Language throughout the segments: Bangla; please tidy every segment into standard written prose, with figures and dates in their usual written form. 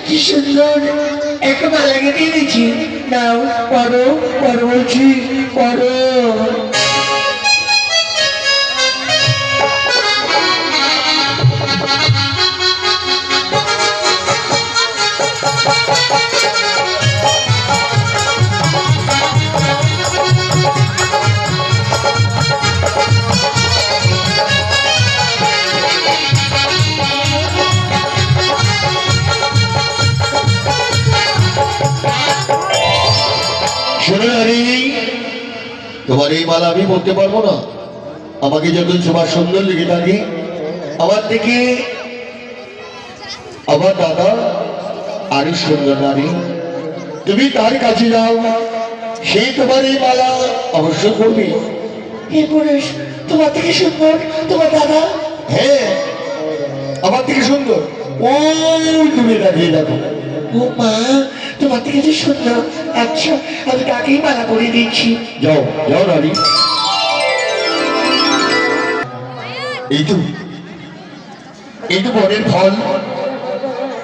কি সুন্দর একটা মালা গেঁথে এনেছি। নাও পড়ো পড়ো বলছি, পড়ো। শোনো নারী, তোমার এই মালা আমি বলতে পারবো না। আমাকে যখন সবার সুন্দর লেগে থাকে, আমার থেকে আমার দাদা আরো সুন্দর নারী, তুমি তার কাছে যাও, সেই তোমার এই মালা অবশ্য করবে। হে পুরুষ, তোমার থেকে সুন্দর তোমার দাদা? হ্যাঁ, আমার থেকে সুন্দর। ও তুমি দাঁড়িয়ে দেখো। ও মা, তোমার থেকে যে সুন্দর। আচ্ছা, আমি তাকেই মালা পরিয়ে দিচ্ছি। যাও যাও নারী। এই তো বনের ফল,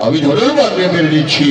আমি ধরেও বানিয়ে ফেলে দিচ্ছি।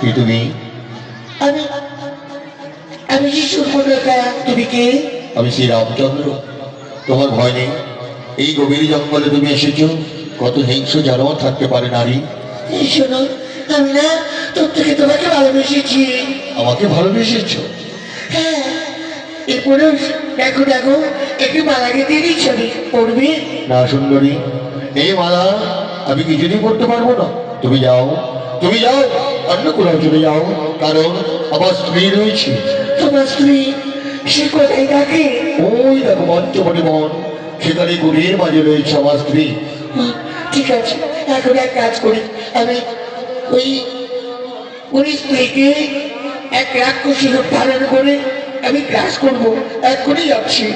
কি তুমি? আমি সুর্পনখা। তুমি কে? আমি শ্রী রামচন্দ্র। তোমার ভয় নেই? এই গভীর জঙ্গলে তুমি এসেছো, কত হিংস্র জানোয়ার থাকতে পারে নারী। শোনো, আমি না তোর থেকে তোমাকে ভালোবেসেছি। আমাকে ভালোবেসেছো? হ্যাঁ। এরপরে দেখো দেখো, একটু মালা গেঁথে দিচ্ছি, আমি পড়বে না সুন্দরী, এই মালা আমি কিছুদিন করতে পারবো না। তুমি যাও, তুমি যাও, অন্য কোথাও চলে যাও, কারণ আমার স্ত্রী রয়েছে। তোমার স্ত্রী? সে কোথায় থাকে? ওই দেখো পঞ্চবটি বন, সেখানে গুড়ির মাঝে রয়েছে আমার স্ত্রী। ঠিক আছে, এখন এক কাজ করি, আমি ওই স্ত্রীকে এক রাক্ষসী রূপ ধারণ করে আমি গ্রাস করবো। এখনই যাচ্ছি।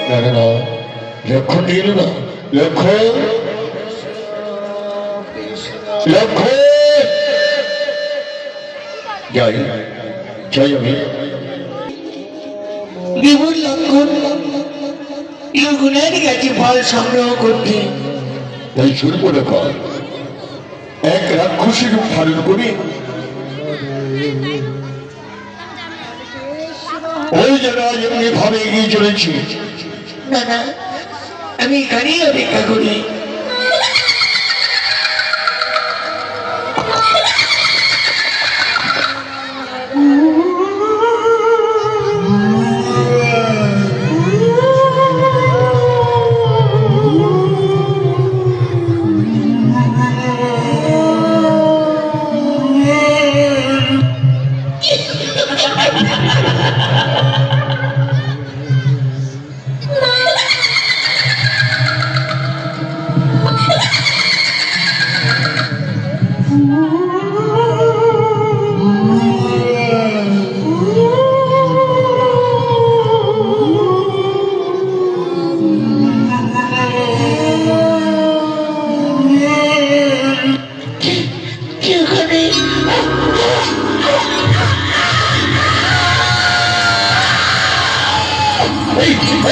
না না না, লক্ষ্য দিল না, লক্ষ্য লক্ষ্য। যাই যাই আমি। বিপুল লক্ষণ লঘুনের কাছে ফল সংগ্রহ করতে। তাই শুরু করে কর, এক রাক্ষসী রূপ ধারণ করে ওই জায়গায় যেমনি ভাবে এগিয়ে চলেছি। না না, আমি এখানেই অপেক্ষা করি।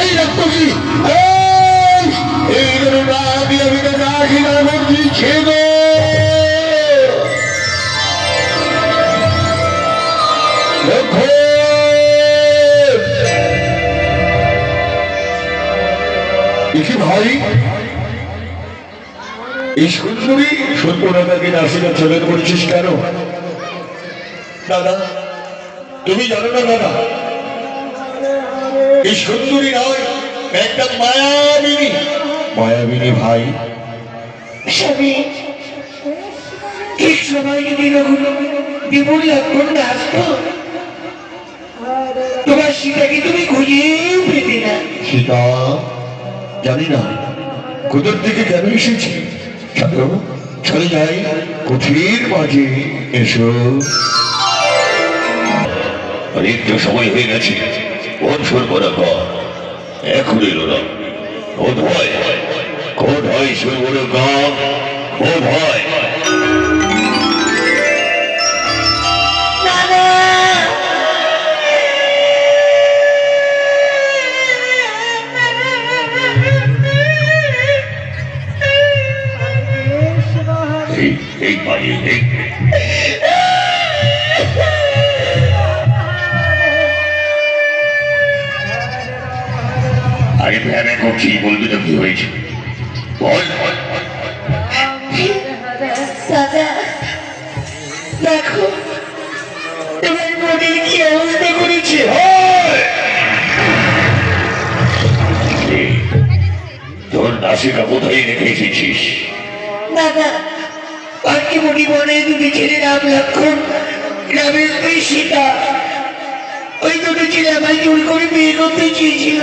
এই রক্তকি এই জন্য না দিয়ে আমি তো না স্বীকার করছি ছেদ দেখি ভাই এই সুন্দরী সত্যনাকে নাসিকা ছেলে করেছিস কেন? দাদা তুমি জানো না দাদা, এই সুন্দরী নয় একটা মায়াবিনী। মায়াবিনী ভাই, স্বামী ঠিক সময় যদি বিপুল লক্ষণ না আসতো তোমার সীতাকে তুমি খুঁজেও পেতে না। সীতা জানি না কোথার থেকে কেন এসেছি। চলো চলে যাই কুঠির মাঝে। এসো। অনেকটা সময় হয়ে গেছে, বৎসর করা কর এখন এলো না। কোথায় কোথায় সুর গান কোথায়? এই বাড়ি এই আরে ভ্যানে করছি, বলবি তো কি হয়েছে বল। দাদা দেখো তোমার মনে কি অবস্থা করেছে। তোর নাসিকা কোথায় রেখে এসেছিস? দাদা পার্টি মুড়ি বনে দুটি ছেলে রাম লক্ষণ রামের স্ত্রী সীতা, ওই দুটো ছেলে আমায় জোর করে বিয়ে করতে চেয়েছিল।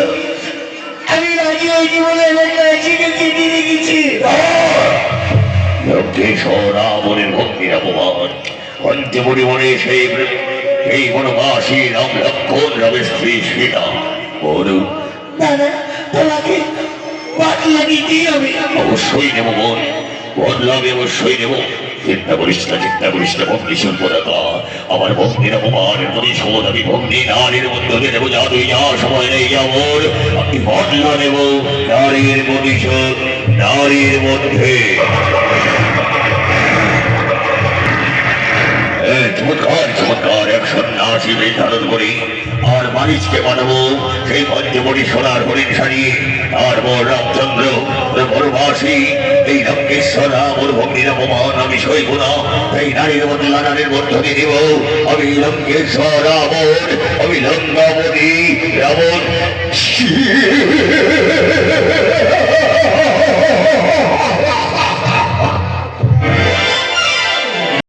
আমি রাজি হয়েছি বলে আমার নাসিকা কেটে রেখেছি। রাবণের ভক্তির অপমান অন্তে পরিমণে সেই বনবাসী রাম লক্ষণ রামের স্ত্রী সীতা। দাদা তোমাকে বাতলা দিতেই হবে। অবশ্যই নেব বোন, বদলাবে অবশ্যই নেব। চিন্তা করিস না ভক্তি সম্পদাতা। আমার ভক্তির অপমানের প্রতিশোধ আমি ভক্তি নারীর মধ্যে নেব। যা তুই যা সময় নেই যাবর আমি বদলা নেব নারীর প্রতিশোধ নারীর মধ্যে। চমৎকার এক সন্ন্যাসী ধারণ করি আর মারিচকে বানাবো সেই পঞ্চমণি সোনার হরিণ সারিয়ে। আর মোর রামচন্দ্র বনবাসী এই লঙ্কেশ্বর রামর ভগ্নির অপমান আমি সইব না। এই নারীর বদলা নারীর মধ্য দিয়ে দেব। আমি লঙ্কেশ্বর রাবণ, আমি লঙ্কাবতী রাবণ।